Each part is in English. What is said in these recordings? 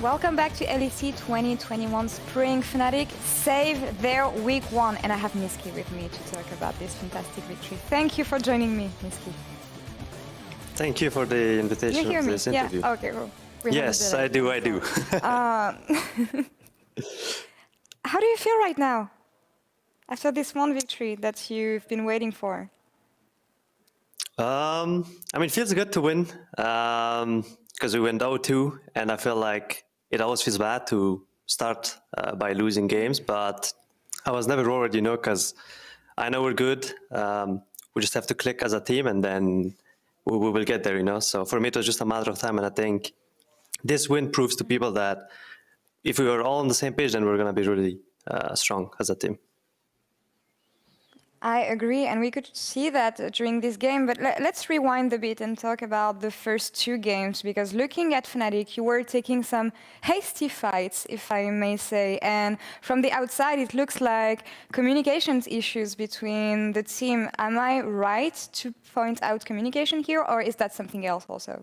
Welcome back to LEC 2021 Spring. Fnatic save their week 1, and I have Nisqy with me to talk about this fantastic victory. Thank you for joining me, Nisqy. Thank you for the invitation You hear to me? this interview. Yeah. Okay. Cool. Yes, I do. How do you feel right now after this one victory that you've been waiting for? I mean, it feels good to win because we went 0-2, and I feel like it always feels bad to start by losing games, but I was never worried, because I know we're good. We just have to click as a team, and then we will get there, So for me, it was just a matter of time, and I think this win proves to people that if we were all on the same page, then we're going to be really strong as a team. I agree, and we could see that during this game, but let's rewind a bit and talk about the first 2 games, because looking at Fnatic, you were taking some hasty fights, if I may say, and from the outside, it looks like communications issues between the team. Am I right to point out communication here, or is that something else also?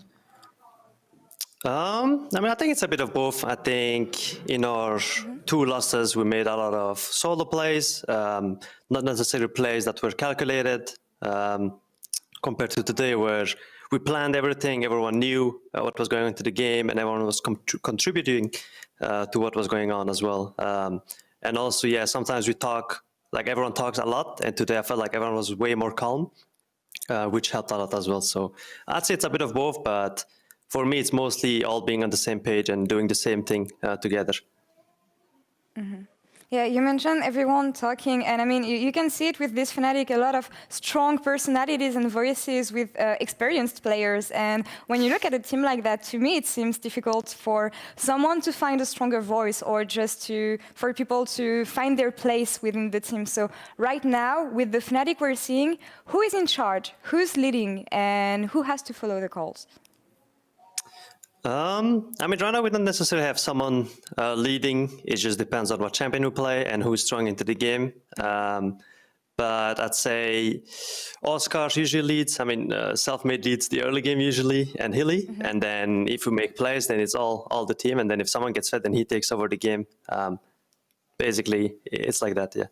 I mean, I think it's a bit of both. I think in our 2 losses, we made a lot of solo plays, not necessarily plays that were calculated, compared to today where we planned everything, everyone knew what was going on into the game, and everyone was contributing to what was going on as well. And also, yeah, sometimes we talk, like everyone talks a lot, and today I felt like everyone was way more calm, which helped a lot as well. So I'd say it's a bit of both, but for me, it's mostly all being on the same page and doing the same thing together. Yeah, you mentioned everyone talking, and I mean, you can see it with this Fnatic, a lot of strong personalities and voices with experienced players. And when you look at a team like that, to me, it seems difficult for someone to find a stronger voice or just for people to find their place within the team. So right now, with the Fnatic we're seeing, who is in charge, who's leading, and who has to follow the calls? I mean, right now we don't necessarily have someone leading. It just depends on what champion we play and who's strong into the game. But I'd say Oscar usually leads. I mean, Selfmade leads the early game usually, and Hilly. And then if we make plays, then it's all the team. And then if someone gets fed, then he takes over the game. Basically, it's like that, yeah.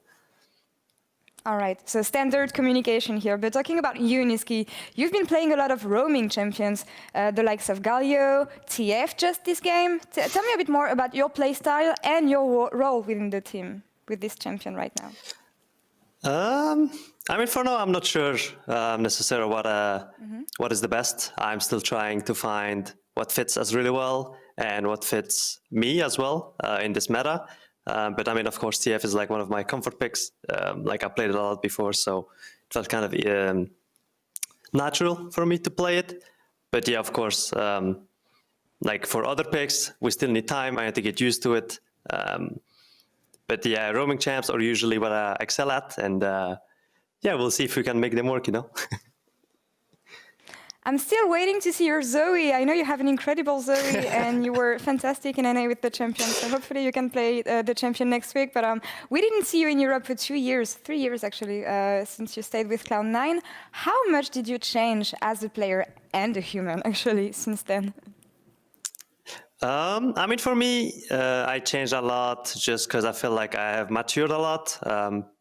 All right, so standard communication here. But talking about you, Nisqy, you've been playing a lot of roaming champions, the likes of Galio, TF just this game. Tell me a bit more about your playstyle and your role within the team with this champion right now. I mean, for now, I'm not sure necessarily what is the best. I'm still trying to find what fits us really well and what fits me as well in this meta. But I mean, of course, TF is like one of my comfort picks. Like I played it a lot before, so it felt kind of natural for me to play it. But yeah, of course, like for other picks, we still need time. I had to get used to it. But yeah, roaming champs are usually what I excel at, and yeah, we'll see if we can make them work, I'm still waiting to see your Zoe. I know you have an incredible Zoe, and you were fantastic in NA with the champion. So hopefully you can play the champion next week. But we didn't see you in Europe for 2 years, 3 years actually, since you stayed with Cloud9. How much did you change as a player and a human, actually, since then? I mean, for me, I changed a lot just because I feel like I have matured a lot.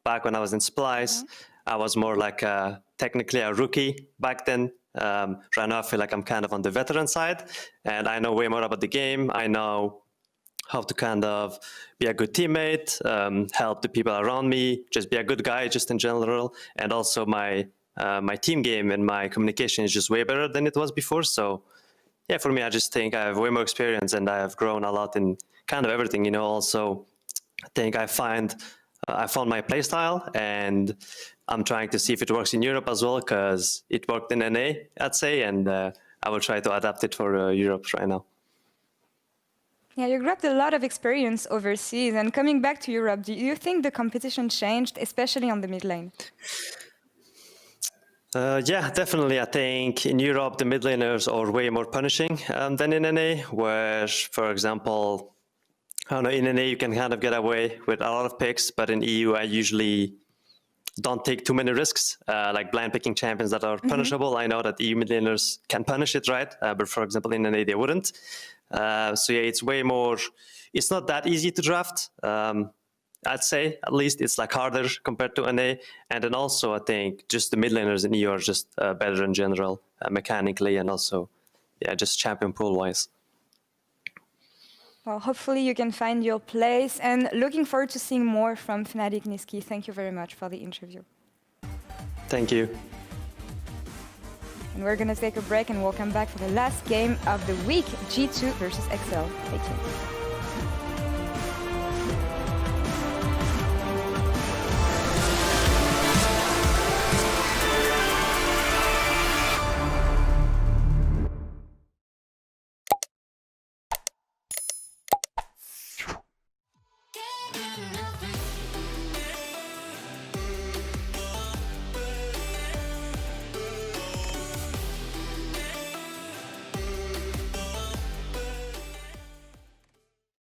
Back when I was in Splice, I was more like technically a rookie back then. Right now, I feel like I'm kind of on the veteran side, and I know way more about the game. I know how to kind of be a good teammate, help the people around me, just be a good guy, just in general. And also my team game and my communication is just way better than it was before. So yeah, for me, I just think I have way more experience and I have grown a lot in kind of everything, Also, I think I found my playstyle, and I'm trying to see if it works in Europe as well, because it worked in NA, I'd say, and I will try to adapt it for Europe right now. Yeah, you grabbed a lot of experience overseas, and coming back to Europe, do you think the competition changed, especially on the mid lane? Yeah, definitely. I think in Europe, the mid laners are way more punishing than in NA, where, for example, I don't know, in NA you can kind of get away with a lot of picks, but in EU I usually don't take too many risks, like blind picking champions that are punishable. I know that EU mid-laners can punish it, right? But for example, in NA, they wouldn't. So yeah, it's way more, it's not that easy to draft. I'd say at least it's like harder compared to NA. And then also I think just the mid laners in EU are just better in general, mechanically, and also, yeah, just champion pool wise. Well, hopefully you can find your place, and looking forward to seeing more from FNC Nisqy. Thank you very much for the interview. Thank you. And we're going to take a break, and we'll come back for the last game of the week, G2 versus XL. Stay tuned.